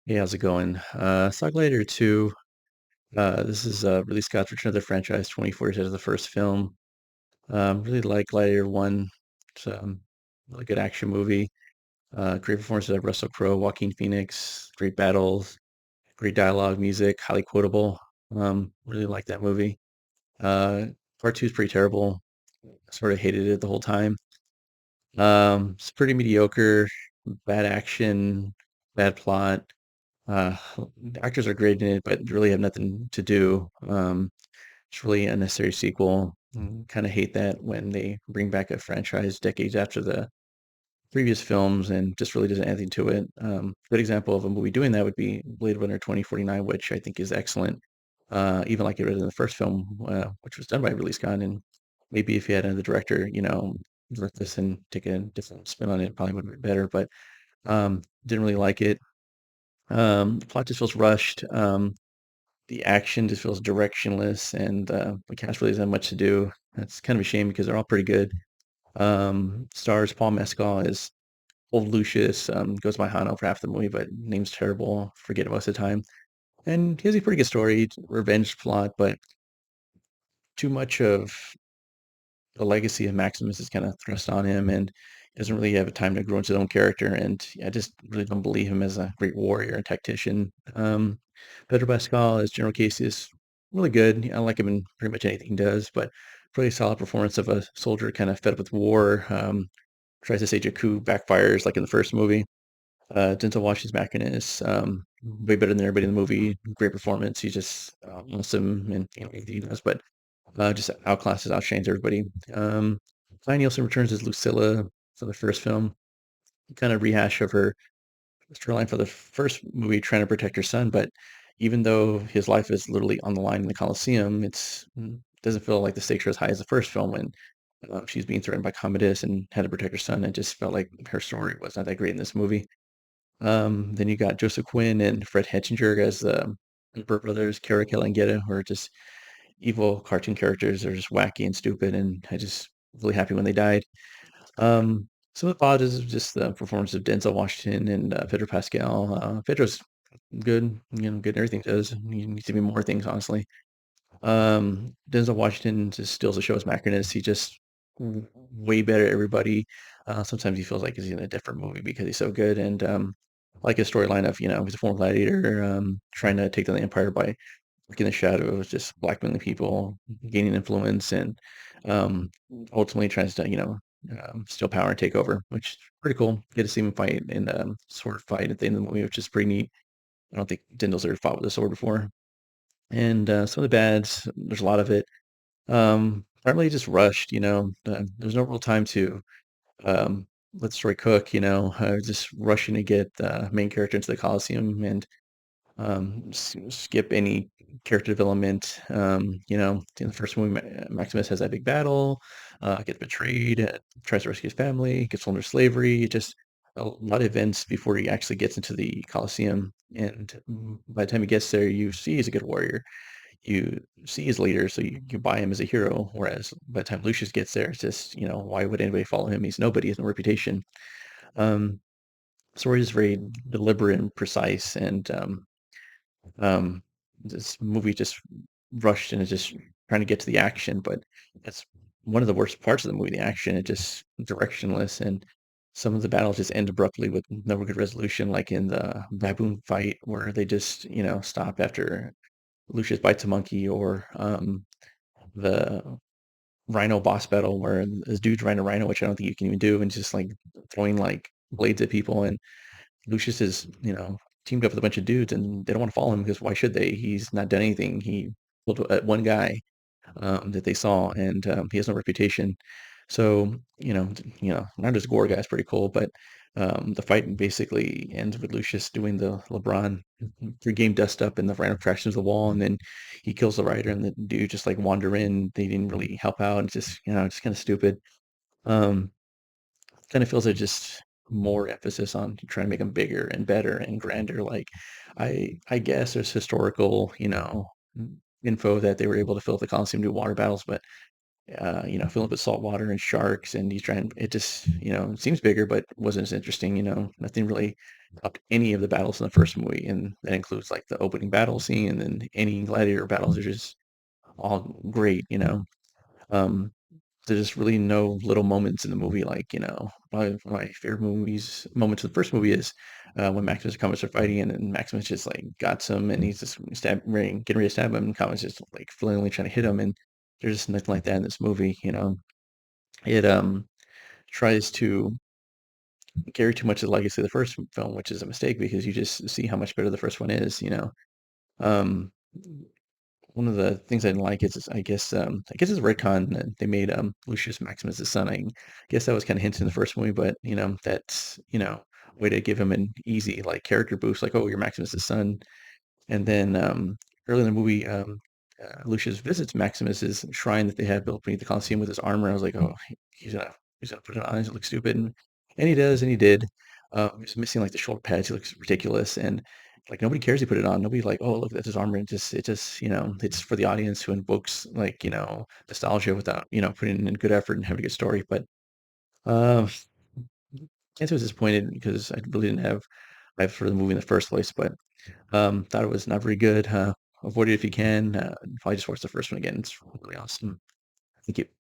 Hey, how's it going? Saw Gladiator 2. This is Ridley Scott's return to the franchise 24 years after the first film. Really like Gladiator 1. It's a really good action movie. Great performances of Russell Crowe, Joaquin Phoenix, great battles, great dialogue, music, highly quotable. Really like that movie. Uh, Part 2 is pretty terrible. Sort of hated it the whole time. It's pretty mediocre, bad action, bad plot. Uh, the actors are great in it, but really have nothing to do. It's really a unnecessary sequel. Kind of hate that when they bring back a franchise decades after the previous films and just really doesn't add anything to it. Good example of a movie doing that would be Blade Runner 2049, which I think is excellent. Even like it was in the first film, which was done by Ridley Scott. And maybe if you had another director, direct this and take a different spin on it, probably would be better. But didn't really like it. The plot just feels rushed. The action just feels directionless, and the cast really doesn't have much to do. That's kind of a shame because they're all pretty good. Stars Paul Mescal as old Lucius. Goes by Hano for half the movie, but name's terrible. Forget it most of the time. And he has a pretty good story, revenge plot, but too much of the legacy of Maximus is kind of thrust on him, and he doesn't really have time to grow into his own character. And I just really don't believe him as a great warrior and tactician. Pedro Pascal as General Casey is really good. I like him in pretty much anything he does, but really solid performance of a soldier kind of fed up with war. Tries to stage a coup, backfires like in the first movie. Denzel Washington's Machinist, way better than everybody in the movie. Great performance. He's just awesome and everything he does, but just outclasses, outshines everybody. Ryan Nielsen returns as Lucilla for the first film. Kind of rehash of her storyline for the first movie, trying to protect her son. But even though his life is literally on the line in the Colosseum, it's doesn't feel like the stakes are as high as the first film when she's being threatened by Commodus and had to protect her son. It just felt like her story was not that great in this movie. Then you got Joseph Quinn and Fred Hettinger as the Burt brothers, Kara and Getta, who are just evil cartoon characters. They're just wacky and stupid, and I just really happy when they died. Some of the positives is just the performance of Denzel Washington and Pedro Pascal. Pedro's good, good in everything he does. He needs to be more things, honestly. Denzel Washington just steals the show as Macronus. He just way better at everybody. Sometimes he feels like he's in a different movie because he's so good. And like his storyline of, he's a former gladiator, trying to take down the empire by working the shadows, just blackmailing people, gaining influence, and um, ultimately tries to, steal power and take over, which is pretty cool. Get to see him fight in sword fight at the end of the movie, which is pretty neat. I don't think Denzel's ever fought with a sword before. And some of the bads, there's a lot of it. Primarily just rushed, there's no real time to let the story cook, just rushing to get the main character into the Colosseum and skip any character development. In the first movie, Maximus has that big battle, gets betrayed, tries to rescue his family, gets sold into slavery. Just a lot of events before he actually gets into the Colosseum. And by the time he gets there, you see he's a good warrior. You see his leader, so you buy him as a hero. Whereas by the time Lucius gets there, it's just, why would anybody follow him? He's nobody, he has no reputation. Um, Story is very deliberate and precise, and um, this movie just rushed and is just trying to get to the action, but that's one of the worst parts of the movie, the action. It just directionless, and some of the battles just end abruptly with no good resolution, like in the baboon fight where they just, stop after Lucius bites a monkey, or the rhino boss battle where this dude's riding a rhino, which I don't think you can even do, and just like throwing like blades at people. And Lucius is, teamed up with a bunch of dudes, and they don't want to follow him because why should they? He's not done anything. He killed one guy that they saw, and he has no reputation. So, not just gore guy's pretty cool, but the fight basically ends with Lucius doing the LeBron pre-game dust up, and the rhino crashes into the wall, and then he kills the rider, and the dude just like wander in. They didn't really help out. It's just, just kind of stupid. Um, Kind of feels like just more emphasis on trying to make them bigger and better and grander. Like, I guess there's historical, info that they were able to fill up the Colosseum, do water battles, but filling up with salt water and sharks, and he's trying. It just, it seems bigger, but wasn't as interesting. Nothing really topped any of the battles in the first movie, and that includes like the opening battle scene, and then any gladiator battles are just all great. Um, there's just really no little moments in the movie. Like, my favorite moments of the first movie is when Maximus and Commodus are fighting, and then Maximus just like got some, and he's just getting ready to stab him, and Commodus just like flailingly trying to hit him, and there's just nothing like that in this movie. It tries to carry too much of the legacy of the first film, which is a mistake because you just see how much better the first one is. Um, One of the things I didn't like is, I guess it's a retcon that they made Lucius Maximus' son. I guess that was kind of hinted in the first movie, but that's way to give him an easy like character boost, like, oh, you're Maximus' son. And then early in the movie, Lucius visits Maximus's shrine that they had built beneath the Colosseum with his armor. I was like, oh, he's gonna put it on. He's look stupid, and he does, and he did. He's missing like the shoulder pads. He looks ridiculous, and like nobody cares he put it on. Nobody like, oh, look, that's his armor. It just it's for the audience who invokes like nostalgia without putting in good effort and having a good story. But uh, I guess I was disappointed because I really didn't have hype for the movie in the first place. But thought it was not very good. Avoid it if you can. Probably just watch the first one again. It's really awesome. Thank you.